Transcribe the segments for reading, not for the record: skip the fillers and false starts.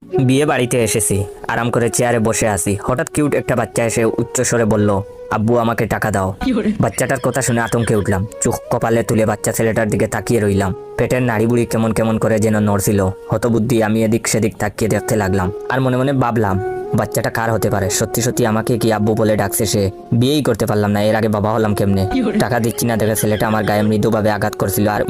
বিয়ে বাড়িতে এসেছি, আরাম করে চেয়ারে বসে আছি। হঠাৎ কিউট একটা বাচ্চা এসে উচ্চস্বরে বলল, আব্বু আমাকে টাকা দাও। বাচ্চাটার কথা শুনে আতঙ্কে উঠলাম, চোখ কপালে তুলে বাচ্চা ছেলেটার দিকে তাকিয়ে রইলাম। পেটের নাড়িবুড়ি কেমন কেমন করে যেন নড়ছিল। হতবুদ্ধি আমি এদিক সেদিক তাকিয়ে দেখতে লাগলাম, আর মনে মনে ভাবলাম বাচ্চাটা কার হতে পারে। সত্যি সত্যি আমাকে কি আব্বু বলে ডাকছে সে? বিয়েই করতে পারলাম না, এর আগে বাবা হলাম কেমনে? টাকা দিচ্ছি না দেখে ছেলেটা আমার গায়ে মৃদুভাবে আঘাত করছিল আর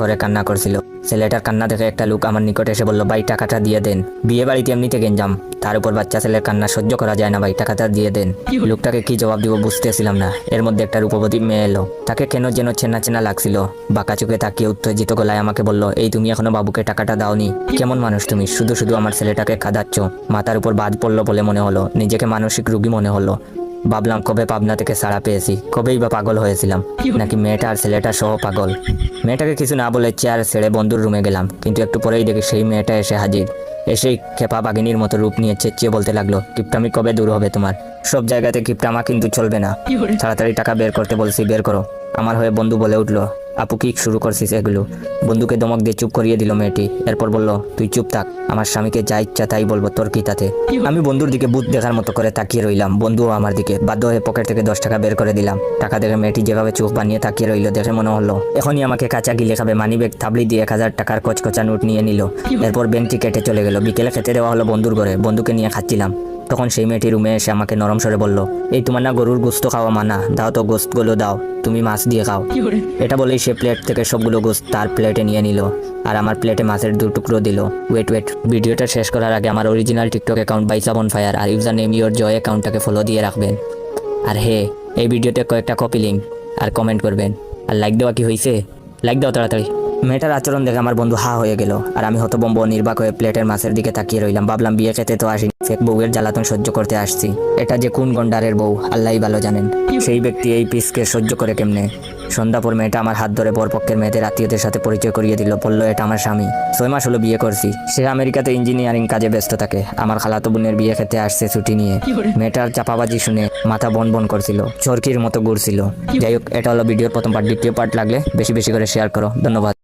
করে কান্না করছিল। ছেলেটার কান্না দেখে একটা লোক আমার নিকট এসে বলল, ভাই টাকাটা দিয়ে দেন, বিয়ে বাড়িতে এমনিতে গেঞ্জাম, তার উপর বাচ্চা ছেলের কান্না সহ্য করা যায় না, ভাই টাকাটা দিয়ে দেন। লোকটাকে কি জবাব দিব বুঝতেছিলাম না। এর মধ্যে একটা রূপবতী মেয়ে এলো, তাকে কেন যেন চেনা চেনা লাগছিল। বাঁকা চোখে তাকিয়ে উত্তেজিত গলায় আমাকে বলল, এই তুমি এখনো বাবুকে টাকাটা দাওনি? কেমন মানুষ তুমি, শুধু শুধু আমার ছেলেটাকে খাদাচ্ছ। মাথার উপর বাজ পড়লো বলে মনে হলো, নিজেকে মানসিক রোগী মনে হলো। ভাবলাম কবে পাবনা থেকে ছাড়া পেয়েছি, কবেই বা পাগল হয়েছিলাম, নাকি মেয়েটা আর ছেলেটা সহ পাগল। মেয়েটাকে কিছু না বলে চেয়ার ছেড়ে বন্ধুর রুমে গেলাম, কিন্তু একটু পরেই দেখি সেই মেয়েটা এসে হাজির। এসেই খেপা বাঘিনীর মতো রূপ নিয়ে চেঁচিয়ে বলতে লাগলো, কিপটামি কবে দূর হবে তোমার? সব জায়গাতে কিপটামা কিন্তু চলবে না, তাড়াতাড়ি টাকা বের করতে বলছি, বের করো। আমার হয়ে বন্ধু বলে উঠলো, আপু কি শুরু করছিস এগুলো? বন্ধুকে ধমক দিয়ে চুপ করিয়ে দিল মেয়েটি। এরপর বলল, তুই চুপ থাক, আমার স্বামীকে যা ইচ্ছা তাই বলবো, তোর কি তাতে? আমি বন্ধুর দিকে ভূত দেখার মতো করে তাকিয়ে রইলাম, বন্ধুও আমার দিকে। বাধ্য হয়ে পকেট থেকে 10 টাকা বের করে দিলাম। টাকা দেখে মেয়েটি যেভাবে চোখ বানিয়ে তাকিয়ে রইল, দেখে মনে হলো এখনই আমাকে কাঁচা গিলে খাবে। মানিব্যাগ থাবলি দিয়ে 1000 টাকার কচকচা নোট নিয়ে নিল। এরপর ব্যাংকটি কেটে চলে গেল। বিকেলে খেতে দেওয়া হলো বন্ধুর ঘরে, বন্ধুকে নিয়ে খাচ্ছিলাম। তখন সেই মেয়েটি রুমে এসে আমাকে নরম স্বরে বলল, এই তোমার না গরুর গোস্ত খাওয়া মানা, দাও তো গোস্তগুলো দাও, তুমি মাছ দিয়ে খাও। এটা বলেই সে প্লেট থেকে সবগুলো গোস্ত তার প্লেটে নিয়ে নিল, আর আমার প্লেটে মাছের 2 টুকরো দিল। ওয়েট, ভিডিওটা শেষ করার আগে আমার অরিজিনাল টিকটক অ্যাকাউন্ট বাইসা বনফায়ার আর ইউজার নেম ইয়োর জয় অ্যাকাউন্টটাকে ফলো দিয়ে রাখবেন। আর হে, এই ভিডিওতে কয়েকটা কপি লিঙ্ক আর কমেন্ট করবেন। আর লাইক দেওয়া কি হয়েছে? লাইক দাও তাড়াতাড়ি। মেয়েটার আচরণ দেখে আমার বন্ধু হা হয়ে গেল, আর আমি হতবম্ব নির্বাক হয়ে প্লেটের মাছের দিকে তাকিয়ে রইলাম। ভাবলাম বিয়ে খেতে তো আসিনি, ফেক বউয়ের জ্বালাতন সহ্য করতে আসছি। এটা যে কোন গন্ডারের বউ আল্লাহই ভালো জানেন। সেই ব্যক্তি এই পিসকে সহ্য করে কেমনে? সন্ধ্যা পর মেয়েটা আমার হাত ধরে বরপক্ষের মেয়েদের আত্মীয়দের সাথে পরিচয় করিয়ে দিল। বলল, এটা আমার স্বামী, 6 মাস হলো বিয়ে করছি। সে আমেরিকাতে ইঞ্জিনিয়ারিং কাজে ব্যস্ত থাকে। আমার খালাতো বোনের বিয়ে খেতে আসছে ছুটি নিয়ে। মেয়েটার চাপাবাজি শুনে মাথা বন বন করছিল, চরকির মতো ঘুরছিল। যাই হোক, এটা হলো ভিডিওর প্রথম পার্ট। দ্বিতীয় পার্ট লাগলে বেশি বেশি করে শেয়ার করো। ধন্যবাদ।